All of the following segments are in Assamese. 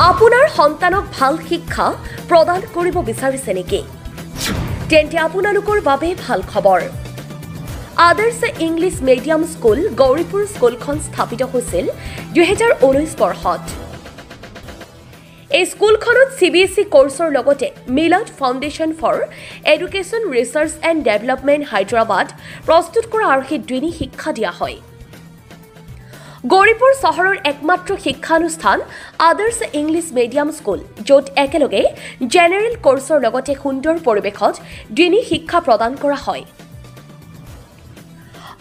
আপোনাৰ সন্তানক ভাল শিক্ষা প্ৰদান কৰিব বিচাৰিছে নেকি? তেন্তে আপোনালোকৰ বাবে ভাল খবৰ। আদৰ্শ ইংলিছ মিডিয়াম স্কুল গৌৰীপুৰ স্কুলখন স্থাপিত হৈছিল 2019 বৰ্ষত। এই স্কুলখনত CBSE কোৰ্চৰ লগতে Milad foundation for education research and development Hyderabad প্ৰস্তুত কৰা আৰ্হিত দ্বিনী শিক্ষা দিয়া হয়। গৌৰীপুৰ চহৰৰ একমাত্ৰ শিক্ষানুষ্ঠান আদৰ্শ ইংলিছ মিডিয়াম স্কুল, য'ত একেলগে জেনেৰেল কোৰ্চৰ লগতে সুন্দৰ পৰিৱেশত দ্বিনী শিক্ষা প্ৰদান কৰা হয়।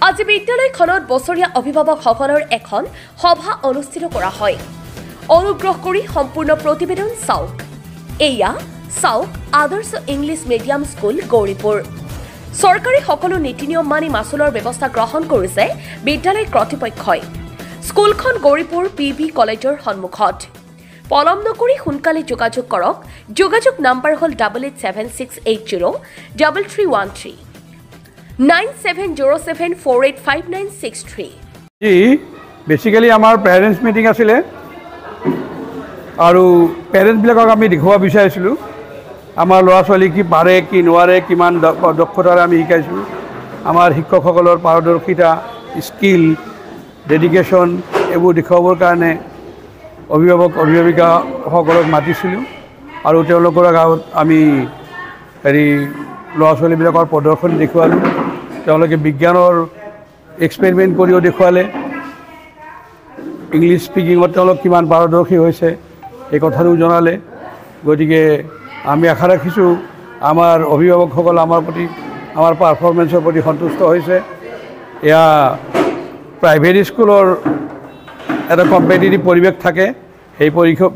আজি বিদ্যালয়খনত বছৰীয়া অভিভাৱকসকলৰ এখন সভা অনুষ্ঠিত কৰা হয়। অনুগ্ৰহ কৰি সম্পূৰ্ণ প্ৰতিবেদন চাওক। এয়া চাওক আদৰ্শ ইংলিছ মিডিয়াম স্কুল গৌৰীপুৰ। চৰকাৰী সকলো নীতি নিয়ম মানি মাচুলৰ ব্যৱস্থা গ্ৰহণ কৰিছে বিদ্যালয় কৰ্তৃপক্ষই। স্কুলখন গৌৰীপুৰ PB কলেজৰ সন্মুখত। পলম নকৰি সোনকালে যোগাযোগ কৰক। যোগাযোগ নাম্বাৰ হ'ল 8876803313 9707485963। বেসিক্যালি আমাৰ পেৰেন্টস মিটিং আছিলে আৰু পেৰেণ্টছবিলাকক আমি দেখুৱাব বিচাৰিছিলোঁ আমাৰ ল'ৰা ছোৱালী কি পাৰে কি নোৱাৰে, কিমান দক্ষতাৰে আমি শিকাইছোঁ। আমাৰ শিক্ষকসকলৰ পাৰদৰ্শিতা, স্কিল, ডেডিকেশ্যন এইবোৰ দেখুৱাবৰ কাৰণে অভিভাৱিকাসকলক মাতিছিলোঁ আৰু তেওঁলোকৰ আগত আমি ল'ৰা ছোৱালীবিলাকৰ প্ৰদৰ্শন দেখুৱালোঁ। তেওঁলোকে বিজ্ঞানৰ এক্সপেৰিমেণ্ট কৰিও দেখুৱালে। ইংলিছ স্পিকিঙত তেওঁলোক কিমান পাৰদৰ্শী হৈছে এই কথাটো জনালে। গতিকে আমি আশা ৰাখিছোঁ আমাৰ অভিভাৱকসকল আমাৰ পাৰফৰ্মেঞ্চৰ প্ৰতি সন্তুষ্ট হৈছে। এয়া প্ৰাইভেট স্কুলৰ এটা কম্পিটিটিভ পৰিৱেশ থাকে, সেই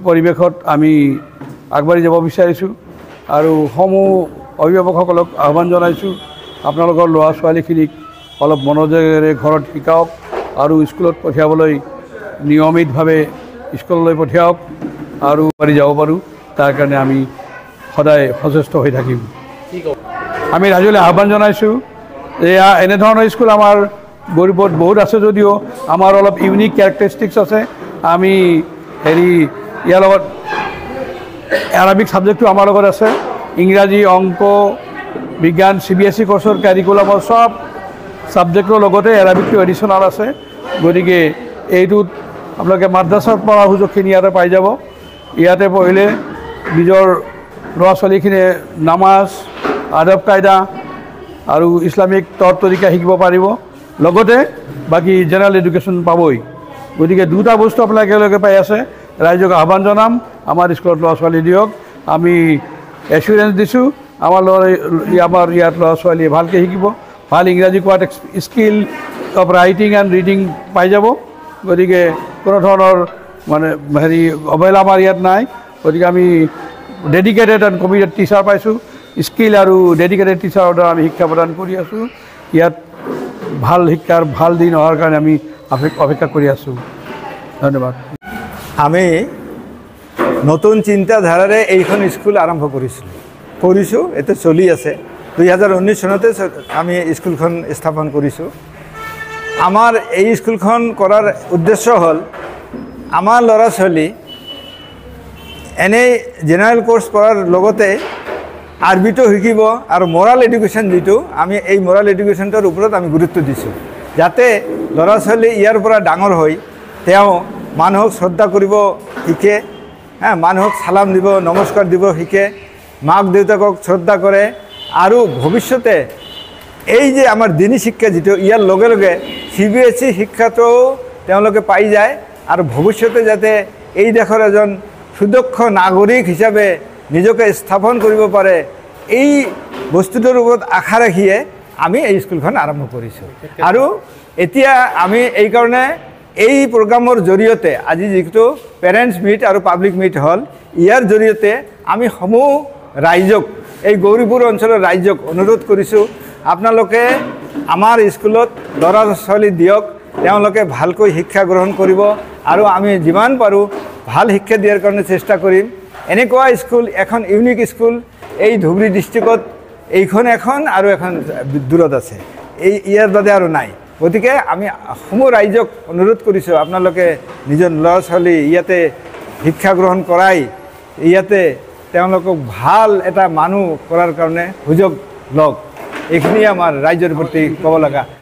পৰিৱেশত আমি আগবাঢ়ি যাব বিচাৰিছোঁ আৰু সমূহ অভিভাৱকসকলক আহ্বান জনাইছোঁ আপোনালোকৰ ল'ৰা ছোৱালীখিনিক অলপ মনোযোগেৰে ঘৰত শিকাওক আৰু স্কুলত পঠিয়াবলৈ নিয়মিতভাৱে স্কুললৈ পঠিয়াওক আৰু পাৰি যাব পাৰোঁ, তাৰ কাৰণে আমি সদায় সচেষ্ট হৈ থাকিম। আমি ৰাইজলৈ আহ্বান জনাইছোঁ যে এনেধৰণৰ স্কুল আমাৰ গৌৰীপুৰত বহুত আছে, যদিও আমাৰ অলপ ইউনিক কেৰেক্টাৰিষ্টিক্স আছে। আমি ইয়াৰ লগত এৰাবিক ছাবজেক্টটো আমাৰ লগত আছে, ইংৰাজী, অংক, বিজ্ঞান, CBSE কোৰ্চৰ কাৰিকুলামৰ সব ছাবজেক্টৰ লগতে এৰাবিকটো এডিশ্যনেল আছে। গতিকে এইটোত আপোনালোকে মাদ্ৰাছাত পঢ়া সুযোগখিনি ইয়াতে পাই যাব। ইয়াতে পঢ়িলে নিজৰ ল'ৰা ছোৱালীখিনিয়ে নামাজ, আদব কায়দা আৰু ইছলামিক তৌৰ তৰিকা শিকিব পাৰিব, লগতে বাকী জেনেৰেল এডুকেশ্যন পাবই। গতিকে দুটা বস্তু আপোনালোকে একেলগে পাই আছে। ৰাইজক আহ্বান জনাম আমাৰ স্কুলত ল'ৰা ছোৱালী দিয়ক। আমি এচুৰেঞ্চ দিছোঁ আমাৰ ইয়াত ল'ৰা ছোৱালীয়ে ভালকৈ শিকিব, ভাল ইংৰাজী কোৱাত skill of writing and reading পাই যাব। গতিকে কোনো ধৰণৰ অৱহেলা আমাৰ ইয়াত নাই। গতিকে আমি ডেডিকেটেড এণ্ড কমিটেড টিচাৰ পাইছোঁ। স্কিল আৰু ডেডিকেটেড টিচাৰৰ দ্বাৰা আমি শিক্ষা প্ৰদান কৰি আছোঁ। ইয়াত ভাল শিক্ষাৰ ভাল দিন অহাৰ কাৰণে আমি অপেক্ষা কৰি আছোঁ। ধন্যবাদ। আমি নতুন চিন্তাধাৰাৰে এইখন স্কুল আৰম্ভ কৰিছোঁ, এতিয়া চলি আছে। 2019 চনতে আমি স্কুলখন স্থাপন কৰিছোঁ। আমাৰ এই স্কুলখন কৰাৰ উদ্দেশ্য হ'ল আমাৰ ল'ৰা ছোৱালী এনেই জেনেৰেল কোৰ্চ পঢ়াৰ লগতে আৰবিটো শিকিব আৰু মৰাল এডুকেশ্যন যিটো, আমি এই মৰাল এডুকেশ্যনটোৰ ওপৰত আমি গুৰুত্ব দিছোঁ, যাতে ল'ৰা ছোৱালী ইয়াৰ পৰা ডাঙৰ হৈ তেওঁ মানুহক শ্ৰদ্ধা কৰিব শিকে, মানুহক চালাম দিব, নমস্কাৰ দিব শিকে, মাক দেউতাকক শ্ৰদ্ধা কৰে আৰু ভৱিষ্যতে এই যে আমাৰ দিনী শিক্ষা যিটো, ইয়াৰ লগে লগে CBSE শিক্ষাটোও তেওঁলোকে পাই যায় আৰু ভৱিষ্যতে যাতে এই দেশৰ এজন সুদক্ষ নাগৰিক হিচাপে নিজকে স্থাপন কৰিব পাৰে, এই বস্তুটোৰ ওপৰত আশা ৰাখিয়ে আমি এই স্কুলখন আৰম্ভ কৰিছোঁ। আৰু এতিয়া আমি এইকাৰণে এই প্ৰগ্ৰামৰ জৰিয়তে আজি যিটো পেৰেণ্টছ মিট আৰু পাব্লিক মিট হ'ল, ইয়াৰ জৰিয়তে আমি সমূহ ৰাইজক, এই গৌৰীপুৰ অঞ্চলৰ ৰাইজক অনুৰোধ কৰিছোঁ আপোনালোকে আমাৰ স্কুলত ল'ৰা ছোৱালী দিয়ক, তেওঁলোকে ভালকৈ শিক্ষা গ্ৰহণ কৰিব আৰু আমি যিমান পাৰোঁ ভাল শিক্ষা দিয়াৰ কাৰণে চেষ্টা কৰিম। এনেকুৱা স্কুল, এখন ইউনিক স্কুল এই ধুবুৰী ডিষ্ট্ৰিক্টত এইখন এখন আৰু এখন দূৰত আছে, ইয়াৰ বাদে আৰু নাই। গতিকে আমি সমূহ ৰাইজক অনুৰোধ কৰিছোঁ আপোনালোকে নিজৰ ল'ৰা ছোৱালী ইয়াতে শিক্ষা গ্ৰহণ কৰাই ইয়াতে তেওঁলোকক ভাল এটা মানুহ কৰাৰ কাৰণে সুযোগ লওক। এইখিনিয়ে আমাৰ ৰাইজৰ প্ৰতি ক'ব লগা।